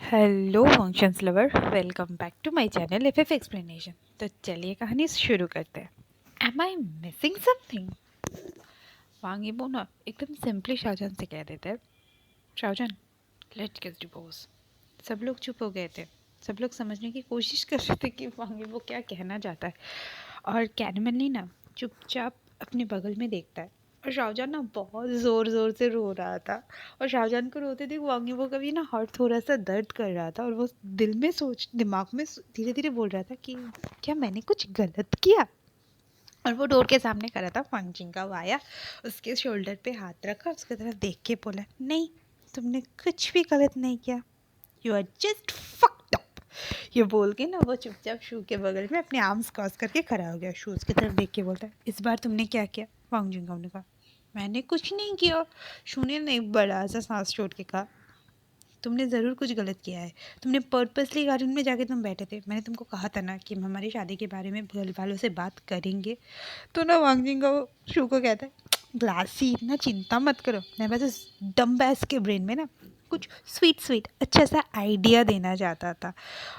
Hello functions lover, welcome back to my channel F explanation. तो चलिए कहानी शुरू करते हैं। Am I missing something? Wang Yibo ना एकदम सिंपली शाहजहान से कह देते हैं, शाहजहान लेट्स गेट डिवोर्स। सब लोग चुप हो गए थे। सब लोग समझने की कोशिश कर रहे थे कि वांग यीबो क्या कहना चाहता है। और कैनमली ना चुपचाप अपने बगल में देखता है। और शाहजहान ना बहुत ज़ोर ज़ोर से रो रहा था। और शाहजहान को रोते देख वांग यीबो का भी ना हार्ट थोड़ा सा दर्द कर रहा था। और वो दिमाग में धीरे धीरे बोल रहा था कि क्या मैंने कुछ गलत किया। और वो डोर के सामने खड़ा था। वांग जिंगा आया, उसके शोल्डर पे हाथ रखा, उसकी तरफ देख के बोला, नहीं, तुमने कुछ भी गलत नहीं किया। You are just fucked up. ये बोल के ना वो चुपचाप शू के बगल में अपने आर्म्स क्रॉस करके खड़ा हो गया। शू उसकी तरफ देख के बोलता है, इस बार तुमने क्या किया? वांग जिंगाओ ने कहा, मैंने कुछ नहीं किया। शू ने एक बड़ा सा सांस छोड़ के कहा, तुमने ज़रूर कुछ गलत किया है। तुमने पर्पसली गार्डन में जाके तुम बैठे थे। मैंने तुमको कहा था ना कि हम हमारी शादी के बारे में घर वालों से बात करेंगे। तो ना वांग जिंगाओ शू को कहता है, ग्लासी इतना चिंता मत करो, मैं बस इस डम बैस के ब्रेन में ना कुछ स्वीट स्वीट अच्छा सा आइडिया देना चाहता था।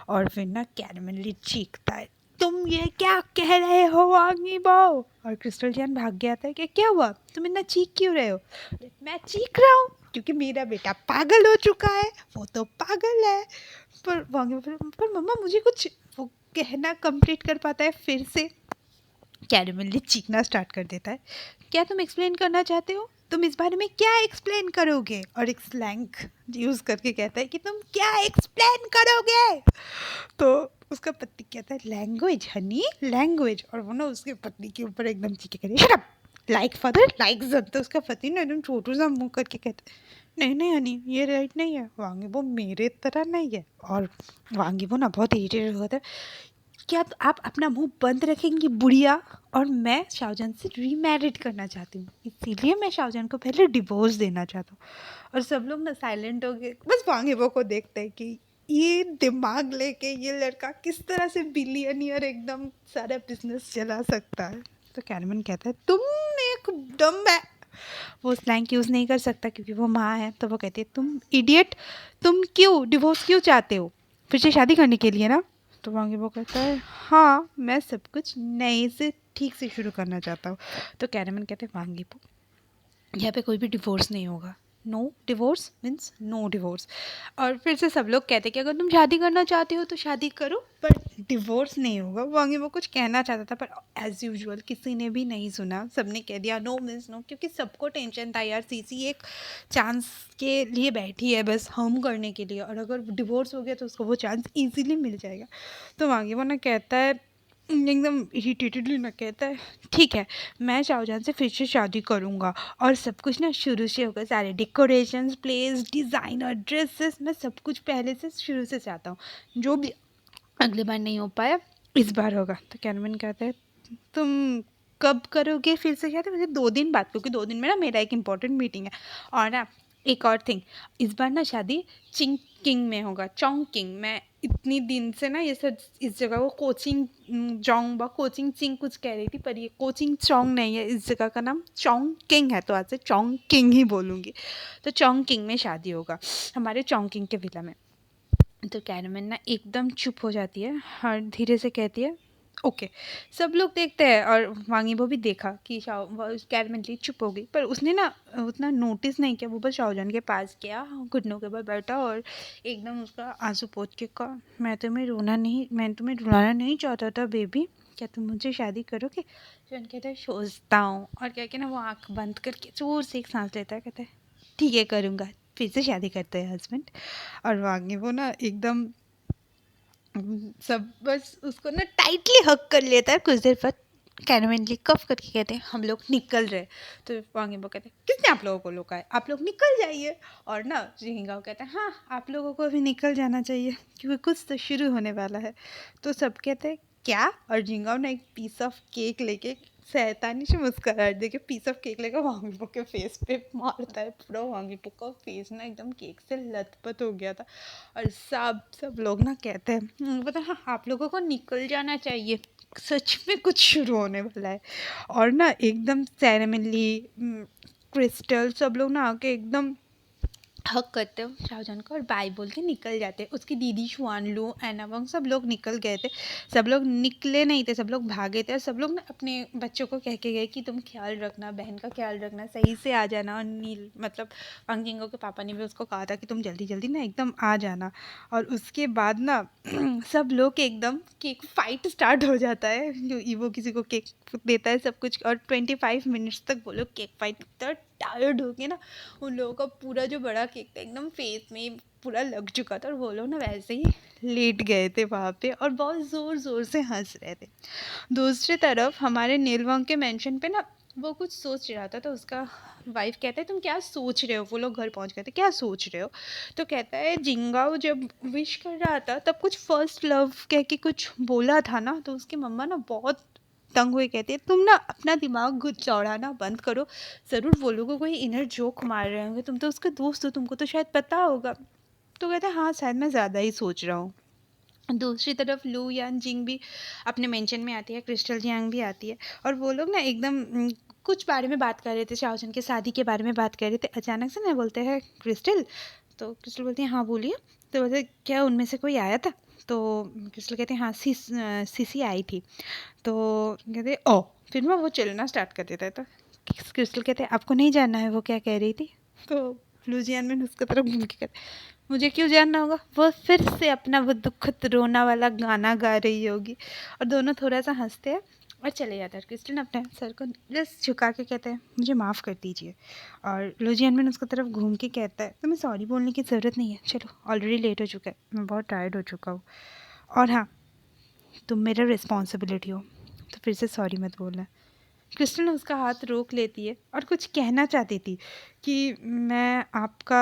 और फिर ना कैरमली चीखता है, तुम ये क्या कह रहे हो वांगी बाओ? और क्रिस्टल जैन भाग गया था कि क्या हुआ, तुम इतना चीख क्यों रहे हो? मैं चीख रहा हूँ क्योंकि मेरा बेटा पागल हो चुका है। वो तो पागल है। पर वांगी पर मम्मा मुझे कुछ वो कहना कंप्लीट कर पाता है फिर से। कैरमली चीखना स्टार्ट कर देता है, क्या तुम एक्सप्लेन करना चाहते हो? तुम इस बारे में क्या एक्सप्लेन करोगे? और एक स्लैंग यूज़ करके कहता है कि तुम क्या एक्सप्लेन करोगे? तो उसका पति कहता है, लैंग्वेज हनी, लैंग्वेज। और वो ना उसके पत्नी के ऊपर एकदम चीखे करे, shut up, like father like son. तो उसका पति ना एकदम छोटू सा मुंह करके कहता है, नहीं नहीं हनी, ये राइट नहीं है। वांगी वो मेरे तरह नहीं है। और वांगी वो ना बहुत इरिटेटेड होता है, क्या आप अपना मुंह बंद रखेंगी बुढ़िया? और मैं शाहजहान से रीमैरिड करना चाहती हूँ, इसीलिए मैं शाहजहान को पहले डिवोर्स देना चाहता हूँ। और सब लोग ना साइलेंट हो गए, बस वांगेबो को देखते हैं कि ये दिमाग लेके ये लड़का किस तरह से बिलियनियर एकदम सारा बिजनेस चला सकता है। तो कैरमन कहता है, तुम एक डम है। वो स्लैंग यूज़ नहीं कर सकता क्योंकि वो माँ है। तो वो कहती है, तुम इडियट, तुम क्यों डिवोर्स क्यों चाहते हो? फिर से शादी करने के लिए ना? तो वांगीबो कहता है, हाँ, मैं सब कुछ नए से ठीक से शुरू करना चाहता हूँ। तो कैरमन कहते हैं, वांगीबो यहाँ पे कोई भी डिवोर्स नहीं होगा। No divorce means no divorce. और फिर से सब लोग कहते हैं कि अगर तुम शादी करना चाहते हो तो शादी करो, पर डिवोर्स नहीं होगा। वांगी वो कुछ कहना चाहता था पर एज़ यूजुअल किसी ने भी नहीं सुना। सबने कह दिया नो मीन्स नो, क्योंकि सबको टेंशन था यार, सीसी एक चांस के लिए बैठी है बस हम करने के लिए, और अगर डिवोर्स हो गया तो उसको वो चांस ईजिली मिल जाएगा। तो वांगी वो ना कहता है एकदम इरिटेटेडली ना, कहता है, ठीक है, मैं शाहजहान से फिर से शादी करूँगा और सब कुछ ना शुरू से होगा। सारे डेकोरेशंस, प्लेस, डिज़ाइनर, ड्रेसेस, मैं सब कुछ पहले से शुरू से चाहता हूँ। जो भी अगली बार नहीं हो पाया इस बार होगा। तो कैनवन कहता है, तुम कब करोगे फिर से शादी? मुझे 2 दिन बाद, क्योंकि 2 दिन में ना मेरा एक इम्पॉर्टेंट मीटिंग है। और ना एक और थिंग, इस बार ना शादी चिंग किंग में होगा, चोंग किंग। मैं इतनी दिन से ना ये सब इस जगह को कोचिंग जोंग बा कोचिंग चिंग कुछ कह रही थी, पर ये कोचिंग चोंग नहीं है, इस जगह का नाम चोंग किंग है। तो आज से चोंग किंग ही बोलूँगी। तो चोंग किंग में शादी होगा, हमारे चोंग किंग के विला में। तो कैरमन ना एकदम चुप हो जाती है और धीरे से कहती है, ओके। सब लोग देखते हैं और वांगीबो भी देखा कि कैरमन चुप हो गई, पर उसने ना उतना नोटिस नहीं किया। वो बस शाहजहान के पास गया, घुटनों के बल बैठा और एकदम उसका आंसू पोंछ के कहा, मैं तुम्हें रुलाना नहीं चाहता था बेबी, क्या तुम मुझे शादी करोगे? शाहजहान कहता है, सोचता हूँ। और क्या कि ना वो आँख बंद करके जोर से एक सांस लेता है, कहता है, ठीक है करूँगा। फिर से शादी करते हैं हस्बैंड। और वांगी वो ना एकदम सब बस उसको ना टाइटली हक कर लेता है। कुछ देर बाद कैरमेनली कफ करके कहते हैं, हम लोग निकल रहे। तो वांगीबो कहते हैं, किसने आप लोगों को रोका है? आप लोग निकल जाइए। और ना जिंगाओ कहते हैं, हाँ, आप लोगों को अभी निकल जाना चाहिए क्योंकि कुछ तो शुरू होने वाला है। तो सब कहते हैं, क्या? और जिंगाओ ना एक पीस ऑफ केक लेके शैतानी से मुस्कुराहट देके पीस ऑफ केक लेकर वांगीबो के फेस पे मारता है। पूरा वांगीबो का फेस ना एकदम केक से लथपथ हो गया था। और सब सब लोग ना कहते हैं, पता है, हाँ, आप लोगों को निकल जाना चाहिए, सच में कुछ शुरू होने वाला है। और ना एकदम सेरेमनी क्रिस्टल सब लोग ना आके एकदम हक करते हो शाहजहान को और बाय बोल के निकल जाते हैं। उसकी दीदी शुआन लू एना वंग सब लोग निकल गए थे। सब लोग निकले नहीं थे, सब लोग भागे थे और सब लोग ना अपने बच्चों को कह के गए कि तुम ख्याल रखना, बहन का ख्याल रखना, सही से आ जाना। और नील मतलब वांग जिंगो के पापा ने भी उसको कहा था कि तुम जल्दी जल्दी ना एकदम आ जाना। और उसके बाद ना सब लोग एकदम केक फाइट स्टार्ट हो जाता है। जो ईवो किसी को केक देता है सब कुछ, और 25 मिनट्स तक वो लोग केक फाइट इतना टायर्ड हो गए ना, उन लोगों का पूरा जो बड़ा केक था एकदम फेस में पूरा लग चुका था और वो लोग ना वैसे ही लेट गए थे वहाँ पे और बहुत ज़ोर ज़ोर से हंस रहे थे। दूसरी तरफ हमारे नीलवंग के मेंशन पे ना वो कुछ सोच रहा था, तो उसका वाइफ कहता है तुम क्या सोच रहे हो। वो लोग घर पहुँच गए थे, क्या सोच रहे हो। तो कहता है जिंगाओ जब विश कर रहा था तब कुछ फर्स्ट लव कह के कुछ बोला था ना। तो उसकी मम्मा ना बहुत तंग हुए कहती है तुम ना अपना दिमाग खुद चौड़ाना बंद करो, ज़रूर वो लोगों को कोई इनर जोक मार रहे होंगे, तुम तो उसका दोस्त हो, तुमको तो शायद पता होगा। तो कहते हैं हाँ शायद मैं ज़्यादा ही सोच रहा हूँ। दूसरी तरफ लू यान जिंग भी अपने मेंशन में आती है, क्रिस्टल जियांग भी आती है और वो लोग ना एकदम कुछ बारे में बात कर रहे थे, शाओजन के शादी के बारे में बात कर रहे थे। अचानक से ना बोलते हैं क्रिस्टल, तो क्रिस्टल बोलती है हाँ बोलिए। तो बोलते क्या उनमें से कोई आया था। तो क्रिस्टल कहते हैं हाँ सीसी आई थी। तो कहते ओ, फिर मैं वो चलना स्टार्ट कर देता है। तो क्रिस्टल कहते हैं आपको नहीं जानना है वो क्या कह रही थी। तो लुजियान में उसकी तरफ घूम के कहते मुझे क्यों जानना होगा, वो फिर से अपना वो दुखद रोना वाला गाना गा रही होगी। और दोनों थोड़ा सा हंसते हैं और चले जाते हैं। क्रिस्टल अपने सर को जस्ट झुका के कहते हैं मुझे माफ़ कर दीजिए। और लुजियान में उसकी तरफ घूम के कहता है तुम्हें सॉरी बोलने की ज़रूरत नहीं है, चलो ऑलरेडी लेट हो चुका है, मैं बहुत टायर्ड हो चुका हूँ। और हाँ, तुम मेरा रिस्पॉन्सिबिलिटी हो, तो फिर से सॉरी मत बोलना। क्रिस्टल ने उसका हाथ रोक लेती है और कुछ कहना चाहती थी कि मैं आपका,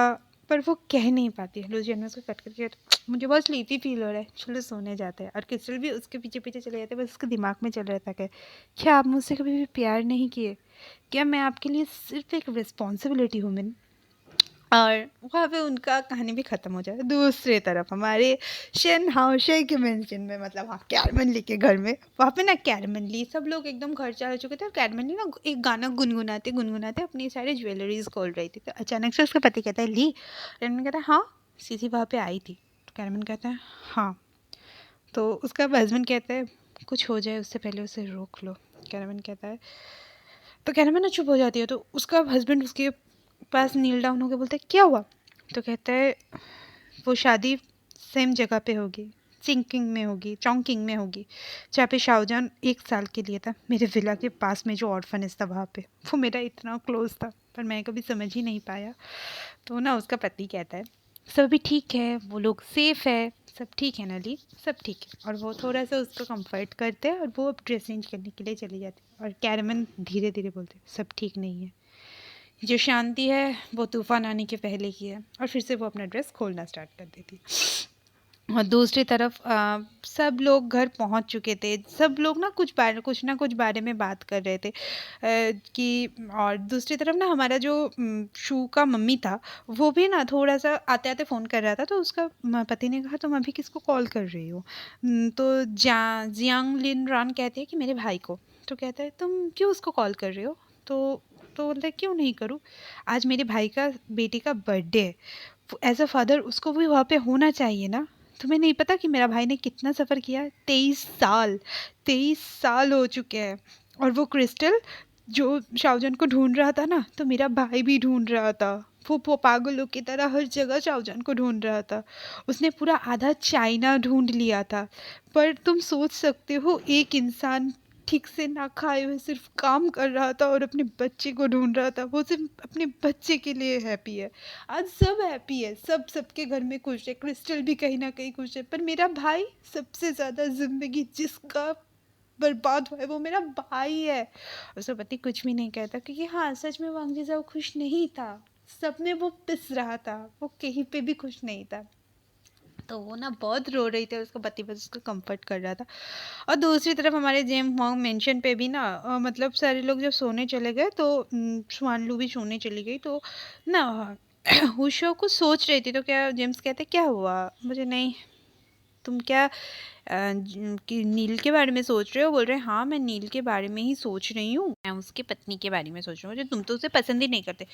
पर वो कह नहीं पाती है। लुजियन ने उसको कट करके मुझे बहुत स्लीपी फील हो रहा है, चलो सोने जाते हैं। और क्रिस्टल भी उसके पीछे पीछे चले जाते हैं, बस उसके दिमाग में चल रहा था कि क्या आप मुझसे कभी भी प्यार नहीं किए, क्या मैं आपके लिए सिर्फ एक रिस्पॉन्सिबिलिटी हूँ। मैं और वहाँ पे उनका कहानी भी ख़त्म हो जाए। दूसरी तरफ हमारे शेन हाउशे के मेंशन में मतलब हाँ कैरमन ली के घर में, वहाँ पे ना कैरमन ली सब लोग एकदम घर चल चुके थे और कैरमन ली ना एक गाना गुनगुनाते गुनगुनाते अपनी सारी ज्वेलरीज खोल रही थी। तो अचानक से उसका पति कहता है ली। कैरमन कहता है हाँ सीधी वहाँ पे आई थी। तो कैरमन कहता है हाँ। तो उसका हस्बैंड कहता है कुछ हो जाए उससे पहले उसे रोक लो। कैरमन कहता है, तो कैरमन ना चुप हो जाती है। तो उसका हस्बैंड उसके पास नील डाउन होकर बोलता है क्या हुआ। तो कहता है वो शादी सेम जगह पे होगी, चिंकिंग में होगी, चौंकिंग में होगी, जहाँ पे शाहजहान 1 साल के लिए था, मेरे विला के पास में जो ऑर्फनेज था वहाँ पे। वो मेरा इतना क्लोज था पर मैं कभी समझ ही नहीं पाया। तो ना उसका पति कहता है सब अभी ठीक है, वो लोग सेफ है, सब ठीक है ना ली, सब ठीक है। और वो थोड़ा सा उसको कंफर्ट करते हैं और वो अब ड्रेस चेंज करने के लिए चली जाती है। और कैरमन धीरे धीरे बोलते सब ठीक नहीं है, जो शांति है वो तूफान आने के पहले की है। और फिर से वो अपना ड्रेस खोलना स्टार्ट कर देती। और दूसरी तरफ सब लोग घर पहुंच चुके थे, सब लोग ना कुछ ना कुछ बारे में बात कर रहे थे कि। और दूसरी तरफ ना हमारा जो शू का मम्मी था वो भी ना थोड़ा सा आते आते फ़ोन कर रहा था। तो उसका पति ने कहा तुम अभी किसको कॉल कर रही हो। तो जियांग लिन रान कहती है कि मेरे भाई को। तो कहता है तुम क्यों उसको कॉल कर रहे हो। तो बोलते क्यों नहीं करूँ, आज मेरे भाई का बेटी का बर्थडे है, एज अ फादर उसको भी वहाँ पे होना चाहिए ना। तुम्हें नहीं पता कि मेरा भाई ने कितना सफ़र किया, 23 साल, 23 साल हो चुके हैं। और वो क्रिस्टल जो शाहजहान को ढूंढ रहा था ना, तो मेरा भाई भी ढूंढ रहा था। वो पागलों की तरह हर जगह शाहजहान को ढूंढ रहा था। उसने पूरा आधा चाइना ढूंढ लिया था। पर तुम सोच सकते हो एक इंसान ठीक से ना खाए हुए सिर्फ काम कर रहा था और अपने बच्चे को ढूंढ रहा था। वो सिर्फ अपने बच्चे के लिए हैप्पी है। आज सब हैप्पी है, सब सबके घर में खुश है, क्रिस्टल भी कहीं ना कहीं खुश है, पर मेरा भाई सबसे ज़्यादा जिंदगी जिसका बर्बाद हुआ है वो मेरा भाई है। उसका पति कुछ भी नहीं कहता क्योंकि हाँ सच में वांग जीजा खुश नहीं था, सब में वो पिस रहा था, वो कहीं पे भी खुश नहीं था। तो वो ना बहुत रो रही थी, उसका पति बस उसको कंफर्ट कर रहा था। और दूसरी तरफ हमारे जेम हॉन्ग मेंशन पे भी ना मतलब सारे लोग जब सोने चले गए तो स्वान लू भी सोने चली गई। तो ना हुशो कुछ सोच रही थी। तो क्या जेम्स कहते क्या हुआ, मुझे नहीं तुम क्या कि नील के बारे में सोच रहे हो? बोल रहे हैं हाँ मैं नील के बारे में ही सोच रही हूँ, मैं उसकी पत्नी के बारे में सोच रही हूँ। तुम तो उसे पसंद ही नहीं करते।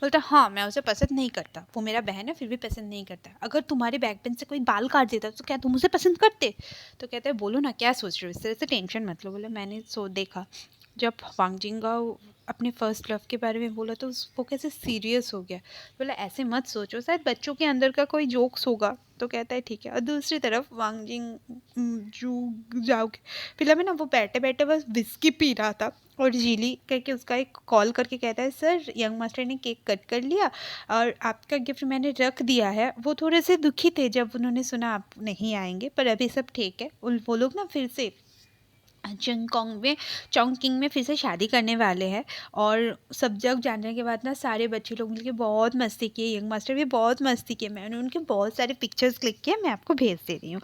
बोलता हाँ मैं उसे पसंद नहीं करता, वो मेरा बहन है फिर भी पसंद नहीं करता। अगर तुम्हारे बैक पेन से कोई बाल काट देता तो क्या तुम उसे पसंद करते? तो कहते हैं बोलो ना क्या सोच रहे हो, इस तरह से टेंशन मत लो। बोले मैंने देखा जब वांग जिंगाओ अपने फर्स्ट लव के बारे में बोला तो वो कैसे सीरियस हो गया। बोला ऐसे मत सोचो, शायद बच्चों के अंदर का कोई जोक्स होगा। तो कहता है ठीक है। और दूसरी तरफ वांग जिंग जू जाओ के फिल्म में ना वो बैठे बैठे बस विस्की पी रहा था और जीली करके उसका एक कॉल करके कहता है सर यंग मास्टर ने केक कट कर लिया और आपका गिफ्ट मैंने रख दिया है। वो थोड़े से दुखी थे जब उन्होंने सुना आप नहीं आएंगे, पर अभी सब ठीक है। वो लोग ना फिर से चोंगकिंग में फिर से शादी करने वाले हैं। और सब जग जानने के बाद ना सारे बच्चे लोग मिलकर बहुत मस्ती किए, यंग मास्टर भी बहुत मस्ती किए। मैंने उनके बहुत सारे पिक्चर्स क्लिक किए, मैं आपको भेज दे रही हूँ।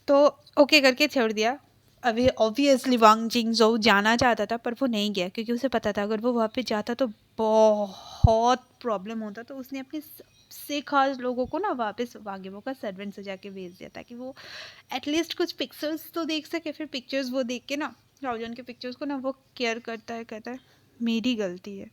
तो ओके करके छोड़ दिया। अभी ऑब्वियसली वांग जिंगजो जाना चाहता था पर वो नहीं गया क्योंकि उसे पता था अगर वो वहाँ पे जाता तो बहुत प्रॉब्लम होता। तो उसने अपने सबसे खास लोगों को ना वापस वागेबो का सर्वेंट सजा के भेज दिया ताकि वो एटलीस्ट कुछ पिक्चर्स तो देख सके। फिर पिक्चर्स वो देख के ना राउजन के पिक्चर्स को ना वो केयर करता है, कहता है मेरी गलती है,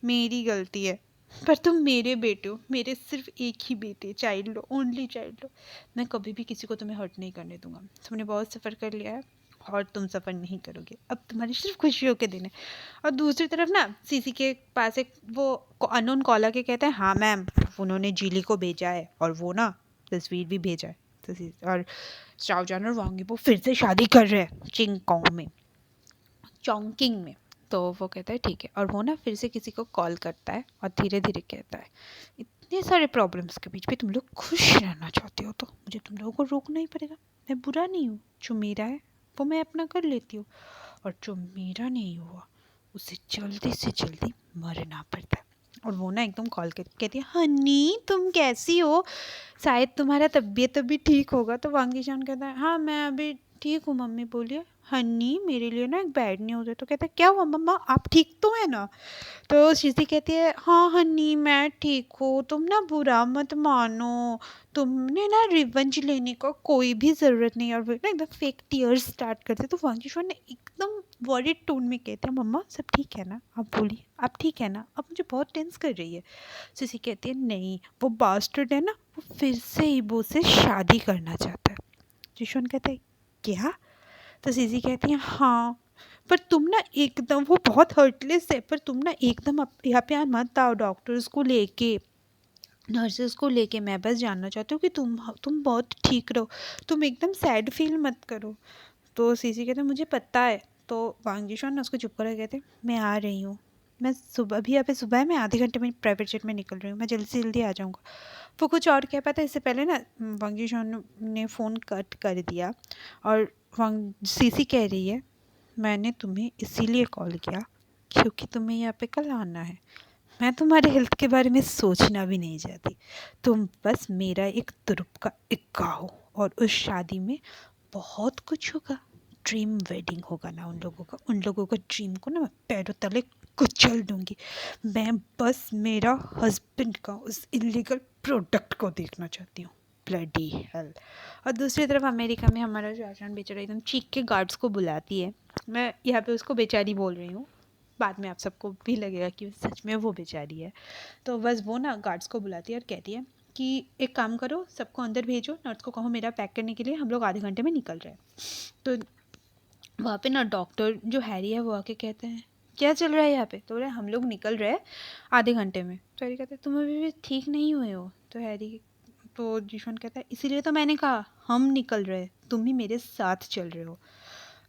मेरी गलती है, पर तुम मेरे बेटे हो, मेरे सिर्फ एक ही बेटे, चाइल्ड हो, ओनली चाइल्ड हो। मैं कभी भी किसी को तुम्हें हर्ट नहीं करने दूंगा। तुमने बहुत सफ़र कर लिया है और तुम सफ़र नहीं करोगे, अब तुम्हारी सिर्फ खुशियों के दिन है। और दूसरी तरफ ना सीसी के पास एक वो अननोन कॉलर के कहते हैं हाँ मैम उन्होंने जीली को भेजा है और वो ना तस्वीर भी भेजा है। और शाओजान और वांग वो फिर से शादी कर रहे हैं चोंगकिंग में। तो वो कहता है ठीक है और वो ना फिर से किसी को कॉल करता है और धीरे धीरे कहता है इतने सारे प्रॉब्लम्स के बीच भी तुम लोग खुश रहना चाहते हो तो मुझे तुम लोगों को रोकना ही पड़ेगा। मैं बुरा नहीं हूँ, जो मेरा है वो मैं अपना कर लेती हूँ और जो मेरा नहीं हुआ उसे जल्दी से जल्दी मरना पड़ता है। और वो ना एकदम कॉल करके कहती है हनी तुम कैसी हो, शायद तुम्हारा तबीयत अभी ठीक होगा। तो वांगी जान कहता है हाँ मैं अभी ठीक हूँ मम्मी। बोलिए हनी मेरे लिए ना एक बैड न्यूज़ है। तो कहता है क्या हुआ मम्मा आप ठीक तो है ना? तो शीशी कहती है हाँ हनी मैं ठीक हूँ, तुम ना बुरा मत मानो, तुमने ना रिवेंज लेने का कोई भी ज़रूरत नहीं। और वो ना एकदम फेक टीयर्स स्टार्ट करते। तो वांगीश्वर ने एकदम वॉरिड टोन में कहते हैं मम्मा सब ठीक है ना, आप बोलिए आप ठीक है ना, अब मुझे बहुत टेंस कर रही है। शीशी कहती है नहीं वो बास्टर्ड है ना वो फिर से ईबो से शादी करना चाहता है। जिशोन कहते हैं क्या? तो सीजी कहती है हाँ पर तुम ना एकदम वो बहुत हर्टलेस है पर तुम ना एकदम यहाँ पे मत आओ, डॉक्टर्स को लेके नर्सेस को लेके, मैं बस जानना चाहती हूँ कि तुम बहुत ठीक रहो, तुम एकदम सैड फील मत करो। तो सीसी कहते मुझे पता है। तो वांग जिशोन ना उसको चुप कर कहते मैं आ रही हूँ, मैं सुबह अभी यहाँ पे सुबह है, मैं आधे घंटे में प्राइवेट जेट में निकल रही हूँ, मैं जल्दी से जल्दी आ जाऊँगा। वो कुछ और कह पाता इससे पहले ना वांग जिशोन ने फ़ोन कट कर दिया। और वांग सीसी कह रही है मैंने तुम्हें इसीलिए कॉल किया क्योंकि तुम्हें यहाँ पे कल आना है। मैं तुम्हारे हेल्थ के बारे में सोचना भी नहीं चाहती, तुम बस मेरा एक तुरुप का इक्का हो और उस शादी में बहुत कुछ होगा, ड्रीम वेडिंग होगा ना उन लोगों का ड्रीम को ना मैं पैरों तले कुचल दूंगी। मैं बस मेरा हस्बैंड का उस इलीगल प्रोडक्ट को देखना चाहती हूँ, ब्लडी हेल। और दूसरी तरफ अमेरिका में हमारा शाहजहां बेचारा एकदम चीख के गार्ड्स को बुलाती है। मैं यहाँ पे उसको बेचारी बोल रही हूँ, बाद में आप सबको भी लगेगा कि सच में वो बेचारी है। तो बस वो ना गार्ड्स को बुलाती है और कहती है कि एक काम करो सबको अंदर भेजो, नर्स को कहो मेरा पैक करने के लिए, हम लोग आधे घंटे में निकल रहे हैं। तो वहाँ पे ना डॉक्टर जो हैरी है वो आके कहते हैं क्या चल रहा है यहाँ पे? तो बोले हम लोग निकल रहे हैं आधे घंटे में। तो हैरी कहते हैं तुम अभी भी ठीक नहीं हुए हो? तो हैरी तो जिशोन कहता है इसीलिए तो मैंने कहा हम निकल रहे हैं, तुम ही मेरे साथ चल रहे हो।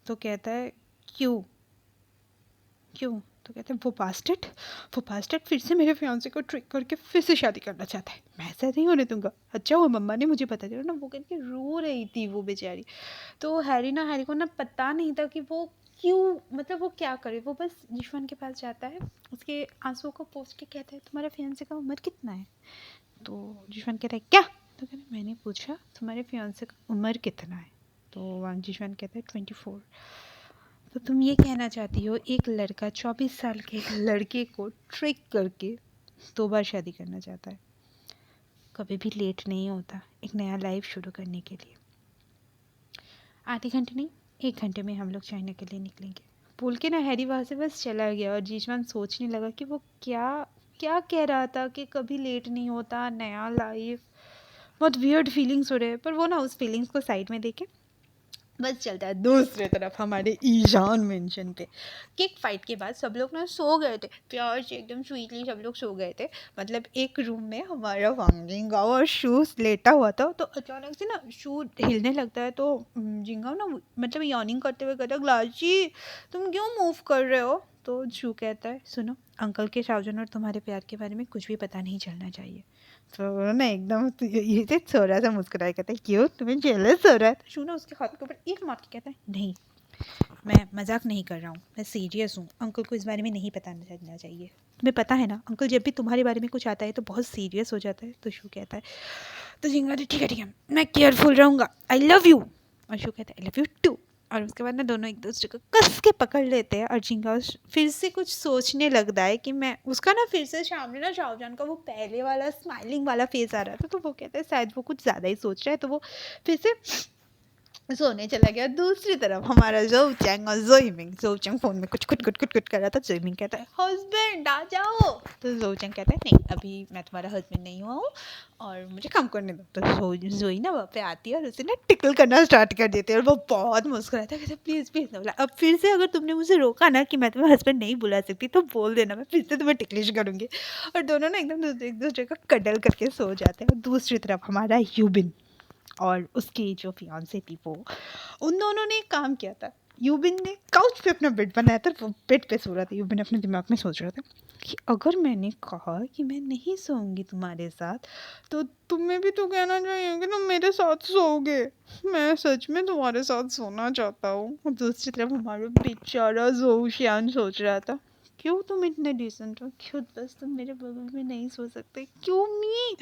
तो कहता है क्यों क्यों? तो कहते हैं वो बास्टर्ड फिर से मेरे फियांसे को ट्रिक करके फिर से शादी करना चाहता है, मैं ऐसा नहीं होने दूंगा। अच्छा हुआ मम्मा ने मुझे बता दिया ना, वो करके रो रही थी वो बेचारी। तो हैरी को ना पता नहीं था कि वो क्यों, मतलब वो क्या करे। वो बस जिशवन के पास जाता है, उसके आंसुओं को पोंछ के कहता है तुम्हारे फियांसे का उम्र कितना है? तो जिशवन कहता है क्या? तो कहते मैंने पूछा तुम्हारे फियांसे का उम्र कितना है? तो वांग जिशवन कहता है 24। तो तुम ये कहना चाहती हो एक लड़का 24 साल के एक लड़के को ट्रिक करके 2 बार शादी करना चाहता है? कभी भी लेट नहीं होता एक नया लाइफ शुरू करने के लिए। आधे घंटे नहीं, 1 घंटे में हम लोग चाइना के लिए निकलेंगे। बोल के ना हैरी वहाँ से बस चला गया और जीशमान सोचने लगा कि वो क्या क्या कह रहा था कि कभी लेट नहीं होता, नया लाइफ। बहुत वियर्ड फीलिंग्स हो रहे हैं, पर वो ना उस फीलिंग्स को साइड में देके बस चलता है दूसरे तरफ हमारे ईशान मेंशन पे। केक फाइट के बाद सब लोग ना सो गए थे, प्यार से एकदम स्वीटली सब लोग सो गए थे। मतलब एक रूम में हमारा वांग जिंगाओ और शू लेटा हुआ था, तो अचानक से ना शू हिलने लगता है, तो जिंगाओ ना मतलब यॉर्निंग करते हुए कहता है, ग्लासी तुम क्यों मूव कर रहे हो? तो शू कहता है, सुनो अंकल के शाहजहान और तुम्हारे प्यार के बारे में कुछ भी पता नहीं चलना चाहिए। तो ना एकदम ये से थोड़ा सा मुस्कुराया, कहता है क्यों तुम्हें जेलस हो रहा है? तो शू ना उसके हाथ के ऊपर एक मार के कहता है, नहीं मैं मजाक नहीं कर रहा हूँ, मैं सीरियस हूँ, अंकल को इस बारे में नहीं पता चलना चाहिए। तुम्हें पता है ना अंकल जब भी तुम्हारे बारे में कुछ आता है तो बहुत सीरियस हो जाता है। तो शू कहता है, तो जिंगा ठीक है मैं केयरफुल रहूँगा, आई लव यू। और शू कहता है आई लव यू टू। और उसके बाद ना दोनों एक दूसरे को कस के पकड़ लेते हैं और जिंगा फिर से कुछ सोचने लगता है कि मैं उसका ना फिर से सामने ना शाहजहान का वो पहले वाला स्माइलिंग वाला फेस आ रहा था, तो वो कहता है शायद वो कुछ ज़्यादा ही सोच रहा है, तो वो फिर से सोने चला गया। दूसरी तरफ हमारा जोचैंग और जोइमिंग, जोचैंग फोन में कुछ कुट कुट कुट कुट कर रहा था, जोइमिंग कहता है हस्बैंड आ जाओ। तो जोचैंग कहता है नहीं अभी मैं तुम्हारा हस्बैंड नहीं हुआ हूँ और मुझे काम करने दो। तो जोई ना वहाँ पे आती है और उसे ना टिकल करना स्टार्ट कर देती है और वो बहुत मुस्कुराता है, कहता है प्लीज़ प्लीज़ ना बोला, अब फिर से अगर तुमने मुझे रोका ना कि मैं तुम्हें हस्बैंड नहीं बुला सकती तो बोल देना, मैं फिर से तुम्हें टिकलिश करूँगी। और दोनों ना एकदम एक दूसरे का कडल करके सो जाते हैं। और दूसरी तरफ हमारा यूबिन और उसकी जो फियांसे थी वो, उन दोनों ने एक काम किया था। यूबिन ने काउच पे अपना बेड बनाया था, वो बेड पे सो रहा था। यूबिन अपने दिमाग में सोच रहा था कि अगर मैंने कहा कि मैं नहीं सोऊंगी तुम्हारे साथ, तो तुम्हें भी तो कहना चाहिए कि तुम मेरे साथ सोओगे। मैं सच में तुम्हारे साथ सोना चाहता हूँ। और दूसरी तरफ हमारा बेचारा जोशियान सोच रहा था, क्यों तुम इतने डिसेंट हो, क्यों बस तुम मेरे बगल में नहीं सो सकते, क्यों मी?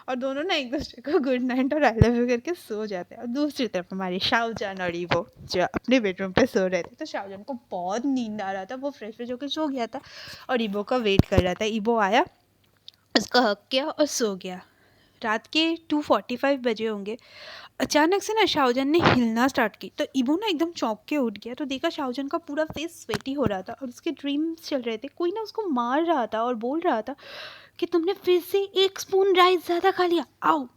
और दोनों ना एक दूसरे को गुड नाइट और आई लव यू करके सो जाते हैं। और दूसरी तरफ हमारे शाहजहान और ईवो जो अपने बेडरूम पे सो रहे थे, तो शाहजहान को बहुत नींद आ रहा था, वो फ्रेश फ्रेश होकर सो गया था और ईवो का वेट कर रहा था। ईवो आया, उसका हक किया और सो गया। रात के 2:45 बजे होंगे। अचानक से ना शाहजहान ने हिलना स्टार्ट की, तो इबो ना एकदम चौंक के उठ गया, तो देखा शाहजहान का पूरा फेस स्वेटी हो रहा था और उसके ड्रीम्स चल रहे थे। कोई ना उसको मार रहा था और बोल रहा था कि तुमने फिर से 1 स्पून राइस ज़्यादा खा लिया, आओ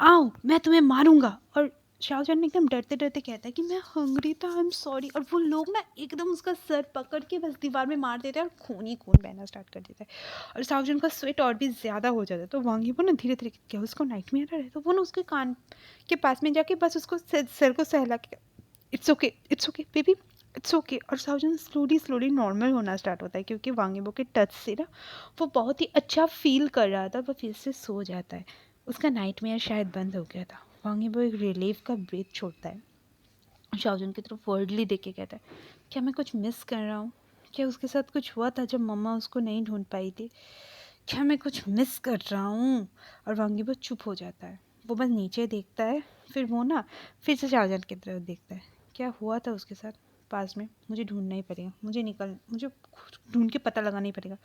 आओ मैं तुम्हें मारूंगा। और शाहजहान एकदम डरते डरते कहता है कि मैं हंग्री था, आई एम सॉरी। और वो लोग ना एकदम उसका सर पकड़ के बस दीवार में मार देते हैं और खून ही खून बहना स्टार्ट कर देता है और शाहजहान का स्वेट और भी ज़्यादा हो जाता है। तो वांगी वो ना धीरे धीरे, क्या उसको नाइट में आ रहा है, तो वो ना उसके कान के पास में जाके बस उसको सर को सहला के, it's okay baby, it's okay. और शाहजहान स्लोली स्लोली नॉर्मल होना स्टार्ट होता है, क्योंकि वांगीबो के टच से ना वो बहुत ही अच्छा फील कर रहा था। वो फिर से सो जाता है, उसका नाइटमेयर शायद बंद हो गया था। वांगीबो एक रिलीफ का ब्रेथ छोड़ता है, शाहजहान की तरफ वर्डली देख के कहता है, क्या मैं कुछ मिस कर रहा हूँ? क्या उसके साथ कुछ हुआ था जब मम्मा उसको नहीं ढूंढ पाई थी? क्या मैं कुछ मिस कर रहा हूँ? और वांगीबो चुप हो जाता है, वो बस नीचे देखता है, फिर वो ना फिर से शाहजहान की तरफ देखता है, क्या हुआ था उसके साथ पास में, मुझे ढूंढना ही पड़ेगा, मुझे ढूंढ के पता लगाना ही पड़ेगा,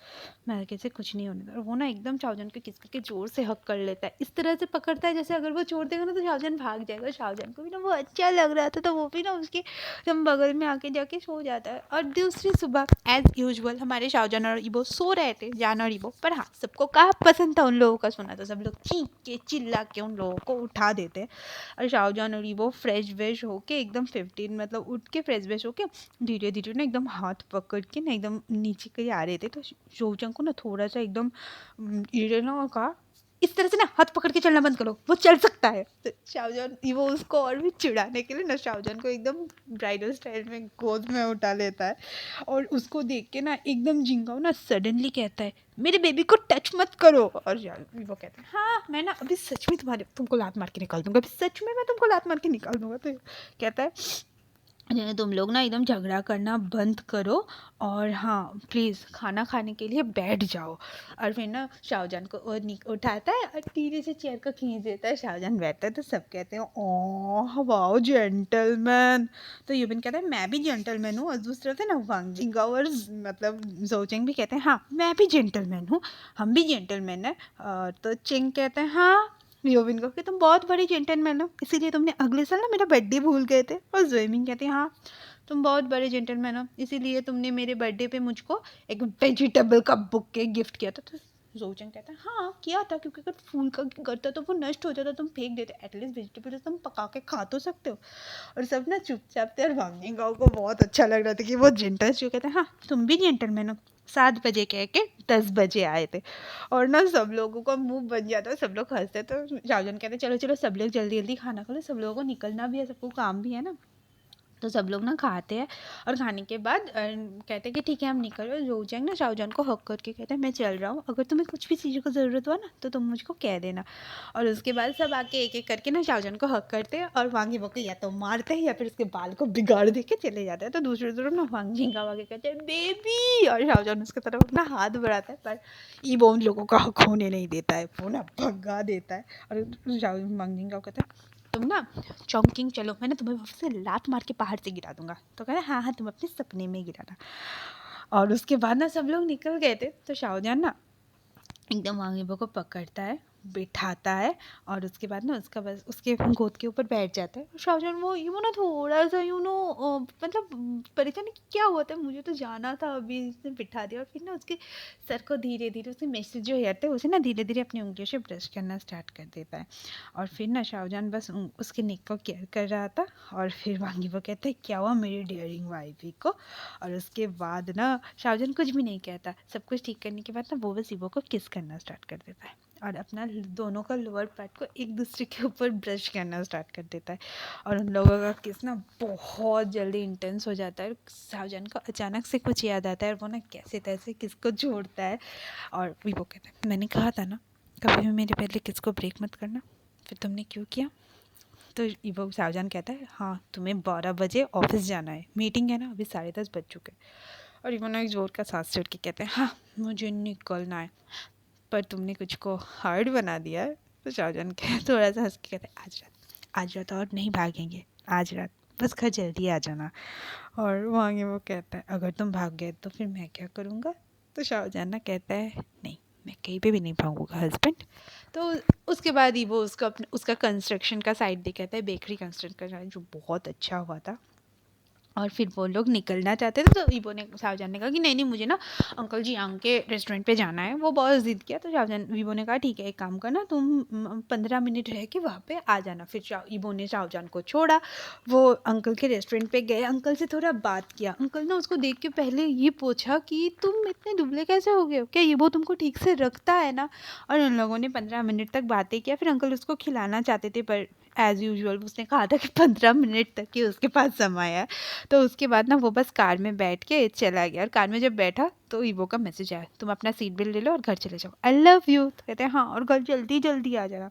मैं हल्के से कुछ नहीं होने दूंगा। और वो ना एकदम शाहजहान को किस करके जोर से हक कर लेता है, इस तरह से पकड़ता है जैसे अगर वो छोड़ देगा ना तो शाहजहान भाग जाएगा। शाहजहान को भी ना वो अच्छा लग रहा था, तो वो भी ना उसके एकदम बगल में आके जाके सो जाता है। और दूसरी सुबह एज यूजुअल हमारे शाहजहान और ईबो सो रहे थे, जान और ईबो, पर हाँ सबको कहा पसंद था उन लोगों का सोना, तो सब लोग चीख के चिल्ला के उन लोगों को उठा देते हैं। और शाहजहान और ईबो फ्रेश वेश होके एकदम 15 मतलब उठ के फ्रेश वेश होके धीरे धीरे ना एकदम हाथ पकड़ के ना एकदम नीचे के आ रहे थे। तो शोचंग को ना थोड़ा सा एकदम इरेना और कहा, इस तरह से ना हाथ पकड़ के चलना बंद करो, वो चल सकता है। तो शाहजहान वो उसको और भी चिढ़ाने के लिए ना शाहजहान को एकदम ब्राइडल स्टाइल में गोद में उठा लेता है। और उसको देख के ना एकदम जिंगाओ ना सडनली कहता है, मेरे बेबी को टच मत करो। और वो कहता है, हाँ मैं ना अभी सच में तुमको लात मार के निकाल दूंगा, अभी सच में मैं तुमको लात मार के निकाल दूंगा। तो कहता है, तुम लोग ना एकदम झगड़ा करना बंद करो और हाँ प्लीज़ खाना खाने के लिए बैठ जाओ। और फिर ना शाहजहान को उठाता है और धीरे से चेयर को खींच देता है, शाहजहान बैठता है, तो सब कहते हैं ओह वाओ जेंटलमैन। तो यूबिन कहता है मैं भी जेंटलमैन हूँ। और दूसरा था ना वांग जिंगाओ और मतलब जोचेंग भी कहते हैं हाँ मैं भी जेंटलमैन हूँ, हम भी जेंटलमैन हैं। तो चिंग कहते हैं हाँ रियोबिन को कि तुम बहुत बड़े जेंटलमैन हो, इसीलिए तुमने अगले साल ना मेरा बर्थडे भूल गए थे। और जोइमिन कहती है हाँ तुम बहुत बड़े जेंटलमैन हो, इसीलिए तुमने मेरे बर्थडे पे मुझको एक वेजिटेबल का बुके गिफ्ट किया था। तो जोचन कहता है हाँ किया था, क्योंकि अगर फूल का करता तो वो नष्ट हो जाता, तुम फेंक देते, एटलीस्ट वेजिटेबल तुम पका के खा तो सकते हो। और सब ना चुपचाप थे। और वांगी गाँव को बहुत अच्छा लग रहा था कि वो जेंटल जो कहते हैं हाँ तुम भी जेंटलमैन हो। 7 बजे कह के 10 बजे आए थे। और ना सब लोगों का मुंह बन जाता, सब लोग हंसते। तो शाहजहान कहते चलो चलो सब लोग जल्दी जल्दी खाना खा लो, सब लोगों को निकलना भी है, सबको काम भी है ना। तो सब लोग ना खाते हैं। और खाने के बाद कहते हैं कि ठीक है हम निकल रहे। जोजैंग ना शाहजहान को हक करके कहते हैं मैं चल रहा हूँ, अगर तुम्हें कुछ भी चीज़ों की ज़रूरत हुआ ना तो तुम मुझको कह देना। और उसके बाद सब आके एक एक करके ना शाहजहान को हक करते हैं। और वांगी वो या तो मारते हैं या फिर उसके बाल को बिगाड़ दे के चले जाते हैं। तो दूसरी तरफ ना वांगी का आगे कहते हैं बेबी, और शाहजहान उसकी तरफ अपना हाथ बढ़ाता है, पर ईबो उन लोगों का हक होने नहीं देता है, वो ना भगा देता है। और वांगी का कहता है तुम ना चौंकिंग चलो, मैं ना तुम्हें वापस से लात मार के पहाड़ से गिरा दूंगा। तो कहते हाँ हाँ तुम अपने सपने में गिराना। और उसके बाद ना सब लोग निकल गए थे। तो शाहजहान ना एकदम वांगीबो को पकड़ता है, बिठाता है, और उसके बाद ना उसका बस उसके गोद के ऊपर बैठ जाता है। और शाहजहान वो ना थोड़ा सा मतलब परेशान कि क्या हुआ था, मुझे तो जाना था, अभी इसने बिठा दिया। और फिर ना उसके सर को धीरे धीरे उसके मैसेज जो हेयर थे उसे ना धीरे धीरे अपनी उंगलियों से ब्रश करना स्टार्ट कर देता है। और फिर ना शाहजहान बस उसके नेक को केयर कर रहा था। और फिर वांगीबो कहता है क्या हुआ मेरी डियरिंग वाइफी को। और उसके बाद ना शाहजहान कुछ भी नहीं कहता, सब कुछ ठीक करने के बाद ना वो बस ईबो को किस करना स्टार्ट कर देता है। और अपना दोनों का लोअर पार्ट को एक दूसरे के ऊपर ब्रश करना स्टार्ट कर देता है। और उन लोगों का किस ना बहुत जल्दी इंटेंस हो जाता है। शाहजहान को अचानक से कुछ याद आता है और वो ना कैसे तैसे किसको छोड़ता है। और वीवो कहता है मैंने कहा था ना कभी भी मेरे पहले किसको ब्रेक मत करना, फिर तुमने क्यों किया। तो ईवो शाहजहान कहता है हाँ तुम्हें 12 बजे ऑफिस जाना है, मीटिंग है ना, अभी 10:30 बज चुके। और ईवो ना एक जोर का सांस छोड़ के कहते हैं हाँ मुझे निकलना है, पर तुमने कुछ को हार्ड बना दिया है। तो शाहजहान थोड़ा सा हंस के कहते हैं आज रात और नहीं भागेंगे, आज रात बस घर जल्दी आ जाना। और वहाँ वो कहता है अगर तुम भाग गए तो फिर मैं क्या करूँगा। तो शाहजहान ना कहता है नहीं मैं कहीं पे भी नहीं भागूंगा हस्बैंड। तो उसके बाद ही वो उसका कंस्ट्रक्शन का साइट दिखाता है, बेकरी कंस्ट्रक्शन का साइट जो बहुत अच्छा हुआ था। और फिर वो लोग निकलना चाहते थे। तो ईबो ने शाहजहान ने कहा कि नहीं नहीं मुझे ना अंकल जी आंग के रेस्टोरेंट पे जाना है, वो बहुत ज़िद किया। तो शाहजहान ईबो ने कहा ठीक है एक काम करना तुम 15 मिनट रह के वहाँ पे आ जाना। फिर ईबो ने शाहजहान को छोड़ा, वो अंकल के रेस्टोरेंट पे गए, अंकल से थोड़ा बात किया। अंकल ने उसको देख के पहले ये पूछा कि तुम इतने दुबले कैसे हो गए हो, क्या ईबो तुमको ठीक से रखता है ना। और उन लोगों ने 15 मिनट तक बातें किया। फिर अंकल उसको खिलाना चाहते थे, पर एज़ यूजुअल उसने कहा था कि 15 मिनट तक ही उसके पास समय है। तो उसके बाद ना वो बस कार में बैठ के चला गया। और कार में जब बैठा तो ईवो का मैसेज आया तुम अपना सीट बेल्ट ले लो और घर चले जाओ, आई लव यू। तो कहते हैं हाँ और घर जल्दी जल्दी आ जाना।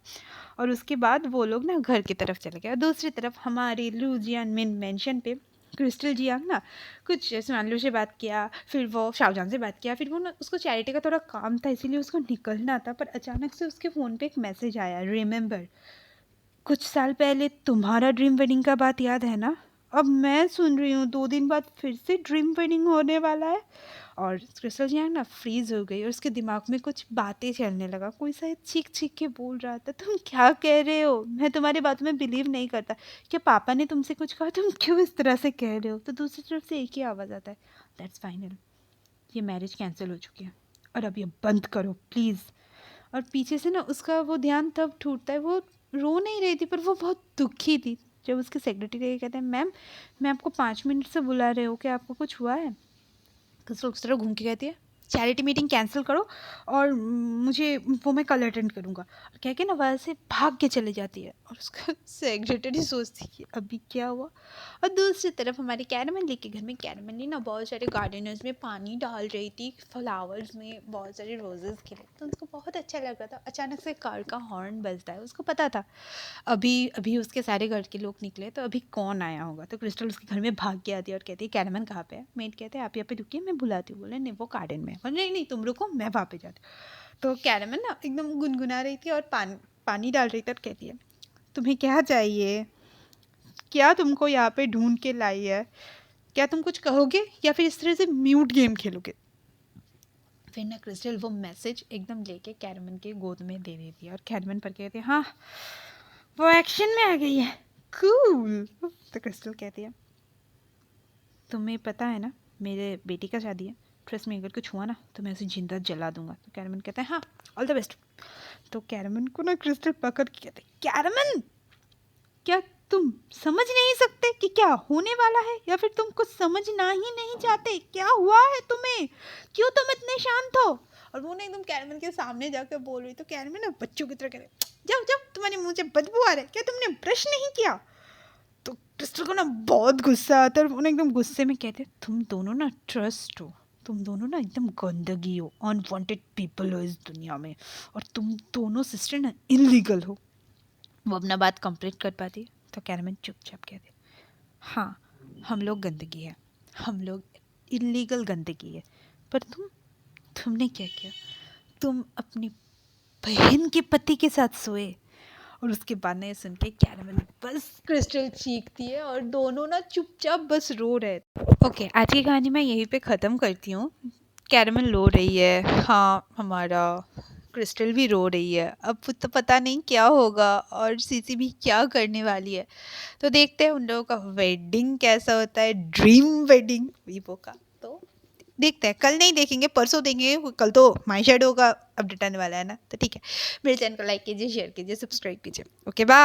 और उसके बाद वो लोग ना घर की तरफ चले गए। और दूसरी तरफ हमारे लूजियान मेन मेंशन पे क्रिस्टल जियांग ना कुछ सुनालू से बात किया, फिर वो शाहजहान से बात किया। फिर वो ना उसको चैरिटी का थोड़ा काम था इसीलिए उसको निकलना था, पर अचानक से उसके फ़ोन पे एक मैसेज आया रिमेंबर कुछ साल पहले तुम्हारा ड्रीम वेडिंग का बात याद है ना, अब मैं सुन रही हूँ 2 दिन बाद फिर से ड्रीम वेडिंग होने वाला है। और क्रिस्टल जी ना फ्रीज हो गई और उसके दिमाग में कुछ बातें चलने लगा, कोई शायद चीख चीख के बोल रहा था तुम क्या कह रहे हो, मैं तुम्हारी बातों में बिलीव नहीं करता, क्या पापा ने तुमसे कुछ कहा, तुम क्यों इस तरह से कह रहे हो। तो दूसरी तरफ से एक ही आवाज़ आता है दैट्स फाइनल, ये मैरिज कैंसिल हो चुकी है और अब ये बंद करो प्लीज़। और पीछे से ना उसका वो ध्यान तब टूटता है, वो रो नहीं रही थी पर वो बहुत दुखी थी। जब उसके सेक्रेटरी कहते हैं मैम मैं आपको 5 मिनट से बुला रहे हो, क्या आपको कुछ हुआ है। तो उस तरह घूम के कहती है चैरिटी मीटिंग कैंसिल करो और मुझे वो मैं कल अटेंड करूँगा। और कह के ना वहाँ से भाग के चली जाती है। और उसका सेक्रेटरी सोचती है अभी क्या हुआ। और दूसरी तरफ हमारी कैरमली के घर में कैरमली ना बहुत सारे गार्डनर्स में पानी डाल रही थी, फ्लावर्स में बहुत सारे रोजेस खिले, तो उसको बहुत अच्छा लग रहा था। अचानक से कार का हॉर्न बजता है, उसको पता था अभी अभी उसके सारे घर के लोग निकले तो अभी कौन आया होगा। तो क्रिस्टल उसके घर में भाग के आती है और कहती है कैरमन कहाँ पे है। मेड कहते हैं आप यहाँ पे रुकिए मैं बुलाती हूँ। बोले नहीं वो गार्डन में है। और नहीं नहीं तुम रुको मैं वहाँ पे जाती हूँ। तो कैरमन ना एकदम गुनगुना रही थी और पानी डाल रही थी और कहती है तुम्हें क्या चाहिए, क्या तुमको यहाँ पे ढूंढ के लाई है, क्या तुम कुछ कहोगे या फिर इस तरह से म्यूट गेम खेलोगे। फिर ना क्रिस्टल वो मैसेज एकदम लेके कैरमन के गोद में दे देती है और कैरमन पर कहती है हाँ वो एक्शन में आ गई है, कूल। तो क्रिस्टल कहती है तुम्हें पता है ना मेरे बेटी का शादी है, ट्रस्ट में अगर कुछ हुआ ना तो मैं उसे जिंदा जला दूंगा। तो कैरमन कहता है हाँ ऑल द बेस्ट। तो कैरमन को ना क्रिस्टल पकड़ के कहते कैरमन क्या तुम समझ नहीं सकते कि क्या होने वाला है, या फिर तुम कुछ समझना ही नहीं चाहते, क्या हुआ है तुम्हें, क्यों तुम इतने शांत हो। और वो ना एकदम कैरमन के सामने जाकर बोल रही, तो कैरमन ना बच्चों की तरह कह रहे जाओ जाओ तुम्हारे मुंह से बदबू आ रहा है, क्या तुमने ब्रश नहीं किया। तो क्रिस्टल को ना बहुत गुस्सा आता है और वो ना एकदम गुस्से में कहते तुम दोनों ना ट्रस्ट हो, तुम दोनों ना एकदम गंदगी हो, अनवांटेड पीपल हो इस दुनिया में, और तुम दोनों सिस्टर ना इलीगल हो। वो अपना बात कंप्लीट कर पाती है तो कैरमन चुपचाप कहते हाँ हम लोग गंदगी है, हम लोग इलीगल गंदगी है, पर तुमने क्या किया, तुम अपनी बहन के पति के साथ सोए। और उसके बाद ना ये सुन के कैरमन बस क्रिस्टल चीखती है और दोनों ना चुपचाप बस रो रहे। ओके आज की कहानी मैं यहीं पे ख़त्म करती हूँ। कैरमन रो रही है, हाँ हमारा क्रिस्टल भी रो रही है, अब तो पता नहीं क्या होगा और सीसी भी क्या करने वाली है। तो देखते हैं उन लोगों का वेडिंग कैसा होता है, ड्रीम वेडिंग वीवो का। तो देखते हैं, कल नहीं देखेंगे परसों देखेंगे, कल तो माई शेडो का अपडेट आने वाला है ना। तो ठीक है, मेरे चैनल को लाइक कीजिए, शेयर कीजिए, सब्सक्राइब कीजिए। Okay bye.